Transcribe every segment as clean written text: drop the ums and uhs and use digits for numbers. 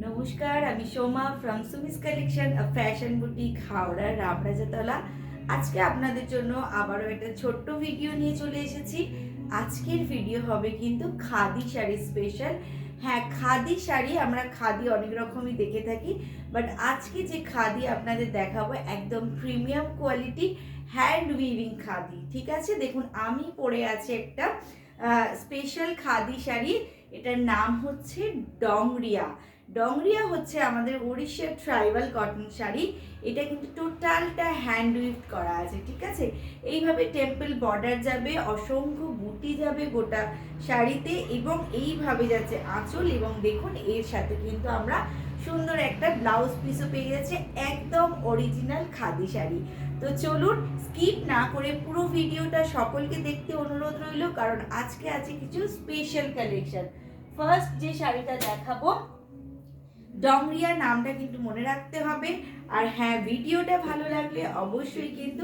নমস্কার, আমি Soma from Sumi's collection, a fashion boutique, Howrah Ramrajatala. আজকে আপনাদের জন্য আবারও একটা ছোট্ট ভিডিও নিয়ে চলে এসেছি। আজকের ভিডিও হবে কিন্তু খাদি শাড়ি স্পেশাল। হ্যাঁ, খাদি শাড়ি আমরা খাদি অনেক রকমই দেখে থাকি, বাট আজকে যে খাদি আপনাদের দেখাবো একদম premium quality hand weaving khadi. ঠিক আছে, দেখুন আমি পরে আছি একটা স্পেশাল খাদি শাড়ি। এটার নাম হচ্ছে ডংরিয়া। ডংরিয়া হচ্ছে আমাদের উড়িষ্যার ট্রাইবাল কটন শাড়ি। এটা কিন্তু টোটালটা হ্যান্ড উইভড করা আছে। ঠিক আছে, এইভাবে টেম্পল বর্ডার যাবে, অসংখ্য বুটি যাবে গোটা শাড়িতে, এবং এইভাবে যাচ্ছে আঁচল, এবং দেখুন এর সাথে কিন্তু আমরা সুন্দর একটা ব্লাউজ পিসও পেয়ে যাচ্ছে, একদম অরিজিনাল খাদি শাড়ি। তো চলুন স্কিপ না করে পুরো ভিডিওটা সকলকে দেখতে অনুরোধ রইল, কারণ আজকে আছে কিছু স্পেশাল কালেকশন। ফার্স্ট যে শাড়িটা দেখাবো, ডংরিয়া নামটা কিন্তু মনে রাখতে হবে। আর হ্যাঁ, ভিডিওটা ভালো লাগলে অবশ্যই কিন্তু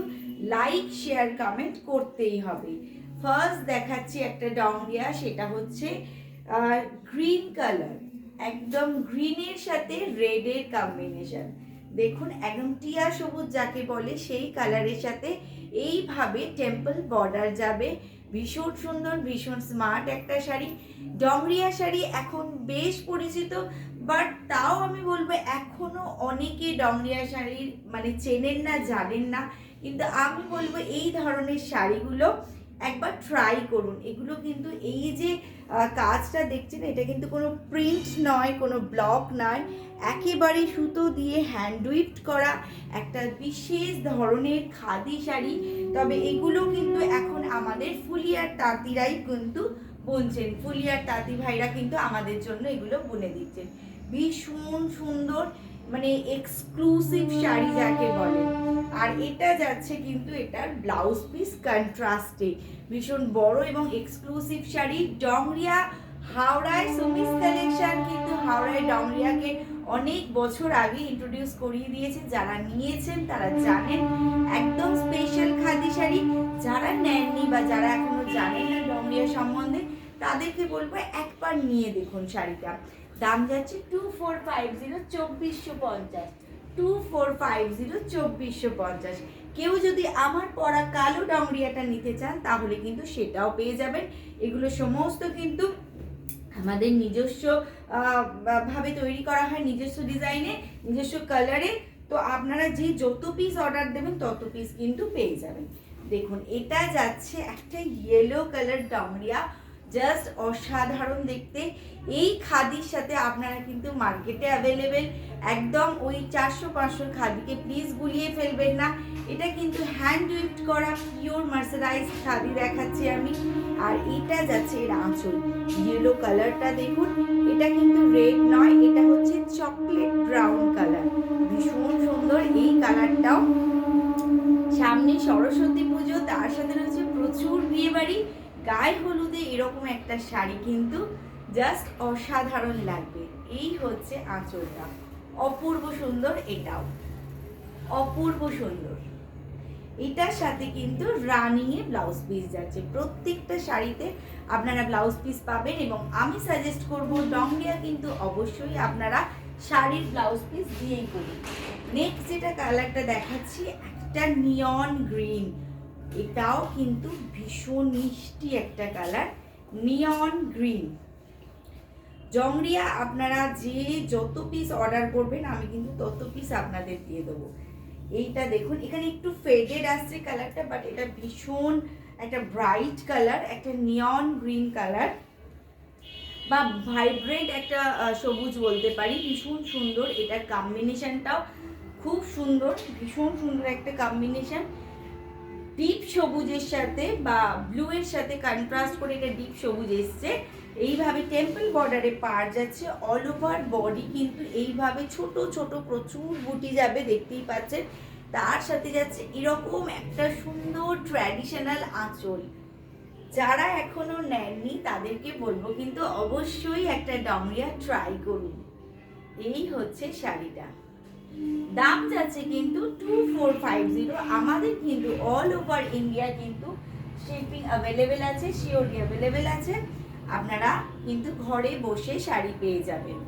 লাইক শেয়ার কমেন্ট করতেই হবে। ফার্স্ট দেখাচ্ছি একটা ডংরিয়া, সেটা হচ্ছে গ্রিন কালার, একদম গ্রিনের সাথে রেডের কম্বিনেশন। দেখুন একদম টিয়া সবুজ যাকে বলে সেই কালারের সাথে এইভাবে টেম্পল বর্ডার যাবে। ভীষণ সুন্দর, ভীষণ স্মার্ট একটা শাড়ি। ডংরিয়া শাড়ি এখন বেশ পরিচিত, বাট তাও আমি বলবো এখনো অনেকে ডংরিয়া শাড়ির মানে চেনেন না, জানেন না। কিন্তু আমি বলবো এই ধরনের শাড়িগুলো একবার ট্রাই করুন। এগুলো কিন্তু এই যে কাজটা দেখছেন, এটা কিন্তু কোনো প্রিন্ট নয়, কোনো ব্লক নয়, একেবারে সুতো দিয়ে হ্যান্ড উইভড করা একটা বিশেষ ধরনের খাদি শাড়ি। তবে এগুলো কিন্তু এখন আমাদের ফুলিয়ার তাঁতিরাই কিন্তু বুনছেন, ফুলিয়ার তাঁতি ভাইরা কিন্তু আমাদের জন্য এগুলো বুনে দিচ্ছেন। ভীষণ সুন্দর, মানে এক্সক্লুসিভ শাড়ি যাকে বলে। আর এটা যাচ্ছে কিন্তু এটার ব্লাউজ পিস কন্ট্রাস্টে, ভীষণ বড় এবং এক্সক্লুসিভ শাড়ি। ডংরিয়া হাওড়ায় সুমিস কালেকশন কিন্তু হাওড়ায় ডংরিয়াকে অনেক বছর আগে ইন্ট্রোডিউস করিয়ে দিয়েছে। যারা নিয়েছেন তারা জানেন, একদম স্পেশাল খাদি শাড়ি। যারা নেননি বা যারা এখনো জানেন না ডংরিয়া সম্বন্ধে, তাদেরকে বলবো একবার নিয়ে দেখুন শাড়িটা। দাম যাচ্ছে 2450, 2450, 2450, 2450। কেউ যদি আমার পরা কালো ডংরিয়াটা নিতে চান তাহলে কিন্তু সেটাও পেয়ে যাবেন। এগুলো সমস্ত কিন্তু আমাদের নিজস্ব ভাবে তৈরি করা হয়, নিজস্ব ডিজাইনে, নিজস্ব কালারে। তো আপনারা যে যত পিস অর্ডার দেবেন তত পিস কিন্তু পেয়ে যাবেন। দেখুন এটা যাচ্ছে একটা ইয়েলো কালার ডংরিয়া, জাস্ট অসাধারণ দেখতে। এই খাদির সাথে আপনারা কিন্তু মার্কেটে অ্যাভেলেবেল, একদম ওই 400-500 খাদিকে প্লিজ গুলিয়ে ফেলবেন না। এটা কিন্তু হ্যান্ড উইভড করা পিওর মার্সারাইজ খাদি দেখাচ্ছি আমি। আর এটা যাচ্ছে এর আঁচল, ইয়েলো কালারটা দেখুন, এটা কিন্তু রেড নয়, এটা হচ্ছে চকলেট ব্রাউন কালার, ভীষণ সুন্দর এই কালারটাও। সামনে সরস্বতী পুজো, তার সাথে রয়েছে প্রচুর বিয়ে বাড়ি, গায়ে হলুদে এরকম একটা শাড়ি কিন্তু জাস্ট অসাধারণ লাগবে। এই হচ্ছে আঁচলটা, অপূর্ব সুন্দর, এটাও অপূর্ব সুন্দর। এটার সাথে কিন্তু রানিংয়ে ব্লাউজ পিস যাচ্ছে, প্রত্যেকটা শাড়িতে আপনারা ব্লাউজ পিস পাবেন। এবং আমি সাজেস্ট করব ডংরিয়া কিন্তু অবশ্যই আপনারা শাড়ির ব্লাউজ পিস দিয়েই করুন। নেক্সট যেটা কালারটা দেখাচ্ছি, একটা নিয়ন গ্রিন, এটাও কিন্তু ভীষণ মিষ্টি একটা কালার, নিয়ন গ্রিন। ডংরিয়া আপনারা যে যত পিস অর্ডার করবেন আমি কিন্তু তত পিস আপনাদের দিয়ে দেবো। এইটা দেখুন, এখানে একটু ফেডেড আসছে কালারটা, বাট এটা ভীষণ একটা ব্রাইট কালার, একটা নিয়ন গ্রিন কালার বা ভাইব্রেন্ট একটা সবুজ বলতে পারি। ভীষণ সুন্দর, এটার কম্বিনেশনটাও খুব সুন্দর, ভীষণ সুন্দর একটা কম্বিনেশন। ডিপ সবুজের সাথে বা ব্লু এর সাথে কন্ট্রাস্ট করে এটা ডিপ সবুজ এসছে। এইভাবে টেম্পল বর্ডারে পার যাচ্ছে, অল ওভার বডি কিন্তু এইভাবে ছোট ছোট প্রচুর বুটি যাবে, দেখতেই পাচ্ছেন। তার সাথে যাচ্ছে এরকম একটা সুন্দর ট্র্যাডিশনাল আঁচল। যারা এখনো নেননি তাদেরকে বলবো কিন্তু অবশ্যই একটা ডংরিয়া ট্রাই করুন। এই হচ্ছে শাড়িটা, দাম যাচ্ছে কিন্তু 2450। আমাদের কিন্তু অল ওভার ইন্ডিয়া কিন্তু শিপিং অ্যাভেলেবেল আছে, সিওরি অ্যাভেলেবেল আছে। আপনারা কিন্তু ঘরে বসে শাড়ি পেয়ে যাবেন।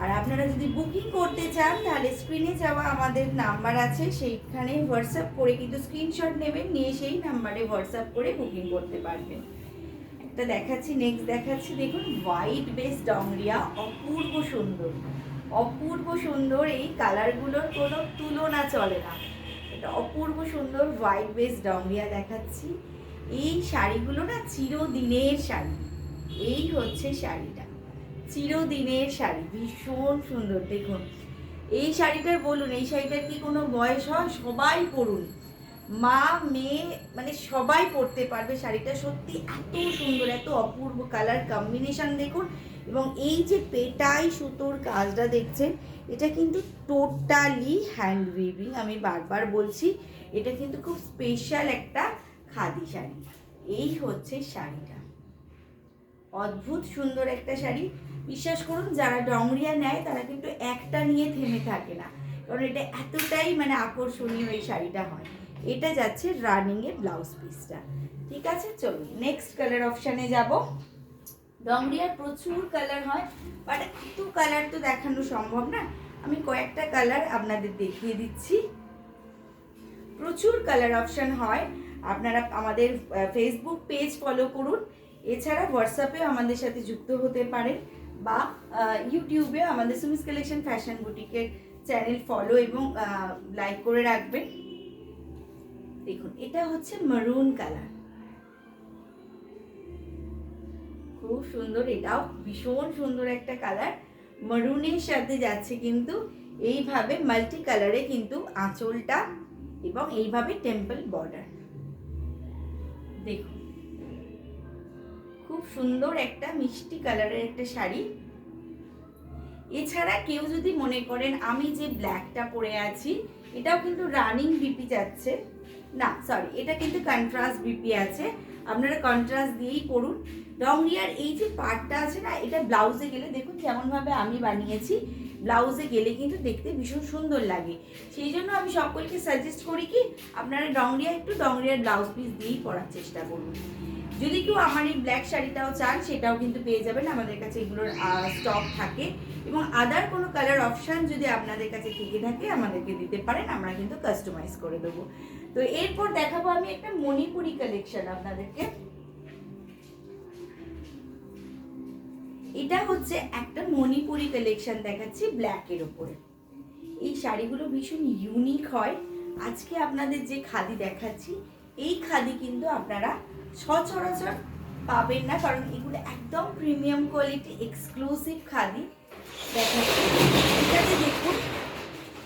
আর আপনারা যদি বুকিং করতে চান তাহলে স্ক্রিনে যাওয়া আমাদের নাম্বার আছে, সেইখানে হোয়াটসঅ্যাপ করে কিন্তু স্ক্রিনশট নেবেন, নিয়ে সেই নাম্বারে হোয়াটসঅ্যাপ করে বুকিং করতে পারবেন। একটা দেখাচ্ছি, নেক্সট দেখাচ্ছি, দেখুন হোয়াইট বেস ডংরিয়া, অপূর্ব সুন্দর, অপূর্ব সুন্দর। এই কালারগুলোর কোনো তুলনা চলে না, এটা অপূর্ব সুন্দর হোয়াইট বেস ডংরিয়া দেখাচ্ছি। এই শাড়িগুলো না চিরদিনের শাড়ি, এই হচ্ছে শাড়িটা, চিরদিনের শাড়ি, ভীষণ সুন্দর। দেখুন এই শাড়িটার বলুন, এই শাড়িটার কি কোনো বয়স হয়? সবাই পরুন, মা মেয়ে মানে সবাই পরতে পারবে। শাড়িটা সত্যি এত সুন্দর, এত অপূর্ব কালার কম্বিনেশন দেখুন। এবং এই যে পেটাই সুতোর কাজটা দেখছেন, এটা কিন্তু টোটালি হ্যান্ড উইভিং। আমি বারবার বলছি, এটা কিন্তু খুব স্পেশাল একটা খাদি শাড়ি। এই হচ্ছে শাড়িটা, অদ্ভুত সুন্দর একটা শাড়ি। বিশ্বাস করুন, যারা ডংরিয়া নেয় তারা কিন্তু একটা নিয়ে থেমে থাকে না, কারণ এটা এতটাই মানে আকর্ষণীয় এই শাড়িটা হয়। এটা যাচ্ছে রানিংয়ের ব্লাউজ পিসটা। ঠিক আছে, চলুন নেক্সট কালার অপশানে যাব। ডংরিয়ার প্রচুর কালার হয়, বাট এত কালার তো দেখানো সম্ভব না, আমি কয়েকটা কালার আপনাদের দেখিয়ে দিচ্ছি। প্রচুর কালার অপশান হয়। আপনারা আমাদের ফেসবুক পেজ ফলো করুন, এছাড়া হোয়াটসঅ্যাপে আমাদের সাথে যুক্ত হতে পারেন, বা ইউটিউবে আমাদের সুমিস কালেকশন ফ্যাশন বুটিকের চ্যানেল ফলো এবং লাইক করে রাখবেন। দেখুন এটা হচ্ছে মারুন কালার, খুব সুন্দর, এটাও ভীষণ সুন্দর একটা কালার। মারুনের সাথে যাচ্ছে কিন্তু এইভাবে মাল্টি কালারে কিন্তু আঁচলটা, এবং এইভাবে টেম্পল বর্ডার। দেখুন খুব সুন্দর একটা মিষ্টি কালারের একটা শাড়ি। এছাড়া কেউ যদি মনে করেন আমি যে ব্ল্যাকটা পরে আছি এটাও কিন্তু রানিং বিপি যাচ্ছে না, সরি, এটা কিন্তু কন্ট্রাস্ট বিপি আছে, আপনারা কন্ট্রাস্ট দিয়েই পরুন। ডংরিয়ার এই যে পার্টটা আছে না, এটা ব্লাউজে গেলে দেখুন যেমনভাবে আমি বানিয়েছি, ব্লাউজে গেলে কিন্তু দেখতে ভীষণ সুন্দর লাগে। সেই জন্য আমি সকলকে সাজেস্ট করি কি আপনারা ডংরিয়ার ব্লাউজ পিস দিয়েই পরার চেষ্টা করুন। যদি কেউ আমার এই ব্ল্যাক শাড়িটাও চান সেটাও কিন্তু পেয়ে যাবেন, আমাদের কাছে এগুলোর স্টক থাকে। এবং আদার কোনো কালার অপশান যদি আপনাদের কাছে থেকে থাকে আমাদেরকে দিতে পারেন, আমরা কিন্তু কাস্টমাইজ করে দেবো। তো এরপর দেখাবো আমি একটা মণিপুরি কালেকশন আপনাদেরকে। এটা হচ্ছে একটা মণিপুরি কালেকশন দেখাচ্ছি ব্ল্যাকের ওপরে। এই শাড়িগুলো ভীষণ ইউনিক হয়। আজকে আপনাদের যে খাদি দেখাচ্ছি, এই খাদি কিন্তু আপনারা সচরাচর পাবেন না, কারণ এগুলো একদম প্রিমিয়াম কোয়ালিটি এক্সক্লুসিভ খাদি দেখাচ্ছি। এটাতে দেখুন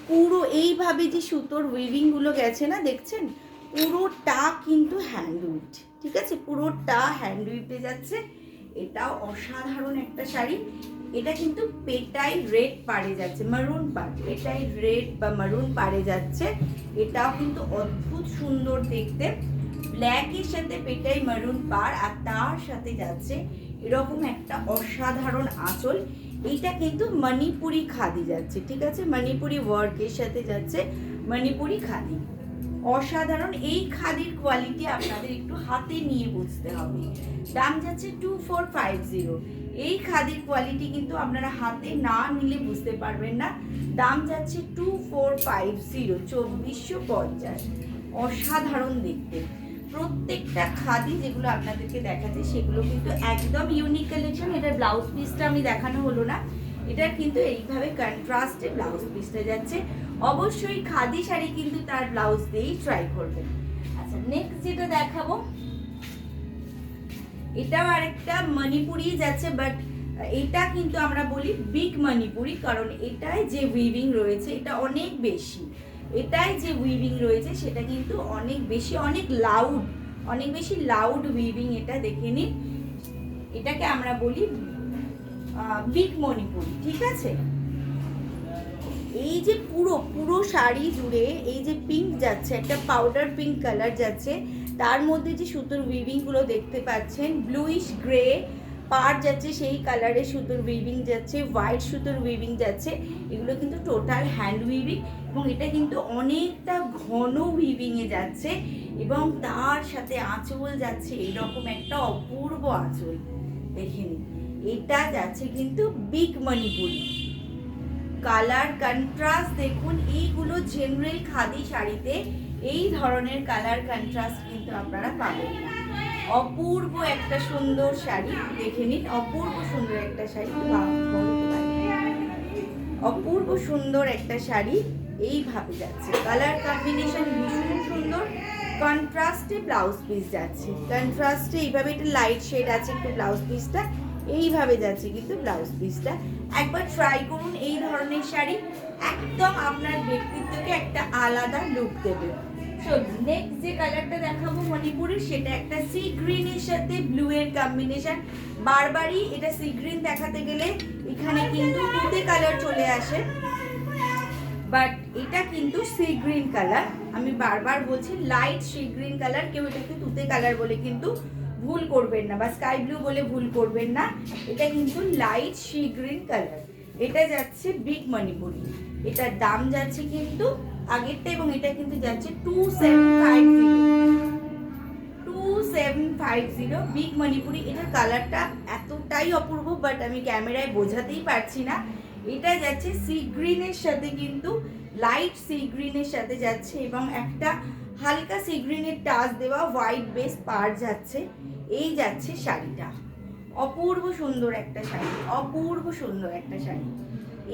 পুরো এইভাবে যে সুতোর উইভিংগুলো গেছে না, দেখছেন পুরোটা কিন্তু হ্যান্ডউইড, ঠিক আছে, পুরোটা হ্যান্ডউইডে যাচ্ছে। এটাও অসাধারণ একটা শাড়ি। এটা কিন্তু পেটাই রেড পাড়ে যাচ্ছে, মারুন পাড়, পেটাই রেড বা মারুন পাড়ে যাচ্ছে। এটাও কিন্তু অদ্ভুত সুন্দর দেখতে, ব্ল্যাকের সাথে পেটাই মারুন পাড়, আর তার সাথে যাচ্ছে এরকম একটা অসাধারণ আঁচল। এইটা কিন্তু মণিপুরি খাদি যাচ্ছে, ঠিক আছে, মণিপুরি ওয়ার্কের সাথে যাচ্ছে মণিপুরি খাদি, অসাধারণ। এই খাদির কোয়ালিটি আপনাদের একটু হাতে নিয়ে বুঝতে হবে। দাম যাচ্ছে 2450। এই খাদির কোয়ালিটি কিন্তু আপনারা হাতে না নিলে বুঝতে পারবেন না। দাম যাচ্ছে 2450, 2450। অসাধারণ দেখতে প্রত্যেকটা খাদি যেগুলো আপনাদেরকে দেখাচ্ছে সেগুলো কিন্তু একদম ইউনিক কালেকশন। এটার ব্লাউজ পিসটা আমি দেখানো হলো না, এটার কিন্তু এইভাবে কন্ট্রাস্টে ব্লাউজ পিসটা যাচ্ছে। অবশ্যই খাদি শাড়ি কিন্তু তার ব্লাউজ দিয়েই ট্রাই করবেন। আচ্ছা, নেক্সট যেটা দেখাবো, এটাও আরেকটা মণিপুরি যাচ্ছে, বাট এটা কিন্তু আমরা বলি বিগ মণিপুরি, কারণ এটাই যে উইভিং রয়েছে এটা অনেক বেশি, এটাই যে উইভিং রয়েছে সেটা কিন্তু অনেক বেশি, অনেক বেশি লাউড উইভিং। এটা দেখে নিন, এটাকে আমরা বলি বিগ মণিপুরি, ঠিক আছে। এই যে পুরো শাড়ি জুড়ে এই যে পিঙ্ক যাচ্ছে, একটা পাউডার পিঙ্ক কালার যাচ্ছে, তার মধ্যে যে সুতোর উইভিংগুলো দেখতে পাচ্ছেন, ব্লুইশ গ্রে পাড় যাচ্ছে, সেই কালারের সুতোর উইভিং যাচ্ছে, হোয়াইট সুতোর উইভিং যাচ্ছে। এগুলো কিন্তু টোটাল হ্যান্ড উইভিং, এবং এটা কিন্তু অনেকটা ঘন উইভিংয়ে যাচ্ছে, এবং তার সাথে আঁচল যাচ্ছে এরকম একটা অপূর্ব আঁচল। দেখে নিন, এটা যাচ্ছে কিন্তু বিগ মণিপুরি, কালার কন্ট্রাস্ট দেখুন, এইগুলো জেনারেল খাদি শাড়িতে এই ধরনের কালার কন্ট্রাস্ট কিন্তু আপনারা পাবেন না। অপূর্ব একটা সুন্দর শাড়ি, দেখে নিন, অপূর্ব সুন্দর একটা শাড়ি, অপূর্ব সুন্দর একটা শাড়ি এইভাবে যাচ্ছে। কালার কম্বিনেশন ভীষণ সুন্দর, কন্ট্রাস্টে ব্লাউজ পিস যাচ্ছে, কন্ট্রাস্টে এইভাবে একটা লাইট শেড আছে একটু ব্লাউজ পিসটা, এইভাবে যাচ্ছে কিন্তু ব্লাউজ পিসটা। একবার ট্রাই করুন এই ধরনের শাড়ি, একদম আপনার ব্যক্তিত্বকে একটা আলাদা লুক দেবে। সো নেক্সট যে কালারটা দেখাবো মণিপুরের, সেটা একটা সি গ্রিনের সাথে ব্লু এর কম্বিনেশন। বারবারই এটা সি গ্রিন দেখাতে গেলে এখানে কিন্তু তুতে কালার চলে আসে, বাট এটা কিন্তু সি গ্রিন কালার। আমি বারবার বলছি লাইট সি গ্রিন কালার, কেউ এটাকে তুতে কালার বলে কিন্তু ভুল করবেন না, বা স্কাই ব্লু বলে ভুল করবেন না, এটা কিন্তু লাইট সি গ্রিন কালার। এটা যাচ্ছে বিগ মণিপুরি, এটার দাম যাচ্ছে কিন্তু আগেরটা এবং এটা কিন্তু যাচ্ছে 2750 বিগ মণিপুরি। এটার কালারটা এতটাই অপূর্ব, বাট আমি ক্যামেরায় বোঝাতেই পারছি না। এটা যাচ্ছে সি গ্রিনের সাথে, কিন্তু লাইট সি গ্রিনের সাথে যাচ্ছে এবং একটা হালকা সি গ্রিনের টাচ দেওয়া হোয়াইট বেস পার যাচ্ছে। এই যাচ্ছে শাড়িটা, অপূর্ব সুন্দর একটা শাড়ি, অপূর্ব সুন্দর একটা শাড়ি।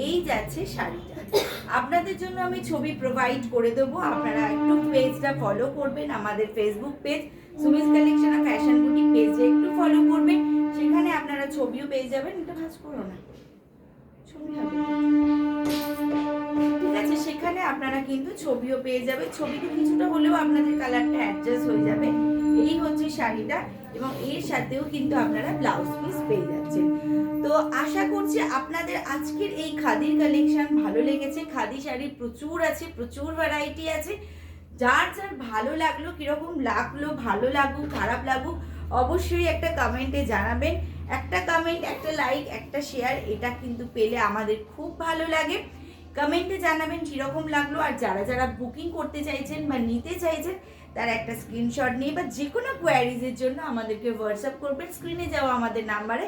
এই যাচ্ছে শাড়িটা, আপনাদের জন্য আমি ছবি প্রোভাইড করে দেবো, আপনারা একটু পেজটা ফলো করবেন, আমাদের Facebook page Sumi's collection of fashion boutique পেজে একটু ফলো করবেন, সেখানে আপনারা ছবিও পেয়ে যাবেন। এটা ভাঁজ করো না, ছবি হবে, ঠিক আছে? সেখানে আপনারা কিন্তু ছবিও পেয়ে যাবে, ছবিতে কিছুটা হলেও আপনাদের কালারটা অ্যাডজাস্ট হয়ে যাবে। এই হচ্ছে শাড়িটা এবং এর সাথেও কিন্তু আপনারা ব্লাউজ পিস পেয়ে যাচ্ছেন। তো আশা করছি আপনাদের আজকের এই খাদির কালেকশন ভালো লেগেছে। খাদি শাড়ি প্রচুর আছে, প্রচুর ভ্যারাইটি আছে। যার যার ভালো লাগলো, কিরকম লাগলো, ভালো লাগুক খারাপ লাগুক, অবশ্যই একটা কমেন্টে জানাবেন। একটা কমেন্ট, একটা লাইক, একটা শেয়ার, এটা কিন্তু পেলে আমাদের খুব ভালো লাগে। কমেন্টে জানাবেন কীরকম লাগলো। আর যারা যারা বুকিং করতে চাইছেন বা নিতে চাইছেন, তারা একটা স্ক্রিনশট নিয়ে বা যে কোনো কোয়ারিজের জন্য আমাদেরকে হোয়াটসঅ্যাপ করবেন স্ক্রিনে যাওয়া আমাদের নাম্বারে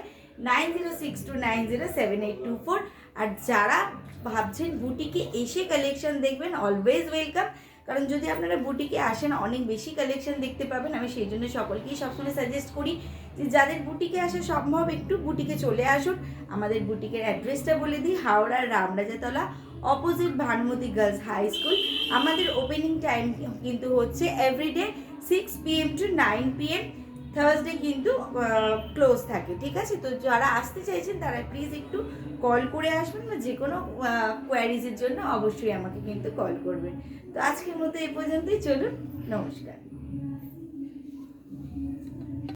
9062907824। আর যারা ভাবছেন বুটিকে এসে কালেকশন দেখবেন, অলওয়েজ ওয়েলকাম। কারণ যদি আপনারা বুটিকে আসেন অনেক বেশি কালেকশন দেখতে পাবেন। আমি সেই জন্য সকলকেই সবসময় সাজেস্ট করি যে যাদের বুটিকে আসা সম্ভব একটু বুটিকে চলে আসুন। আমাদের বুটিকের অ্যাড্রেসটা বলে দিই, হাওড়ার Ramrajatala, opposite Bhanumati girls high school. আমাদের ওপেনিং টাইম কিন্তু হচ্ছে everyday 6 PM to 9 PM, Thursday কিন্তু ক্লোজ থাকে, ঠিক আছে? তো যারা আসতে চাইছেন তারা প্লিজ একটু কল করে আসবেন, বা যে কোনো কোয়ারিজের জন্য অবশ্যই আমাকে কিন্তু কল করবেন। তো আজকের মতো এই পর্যন্তই, চলুন, নমস্কার।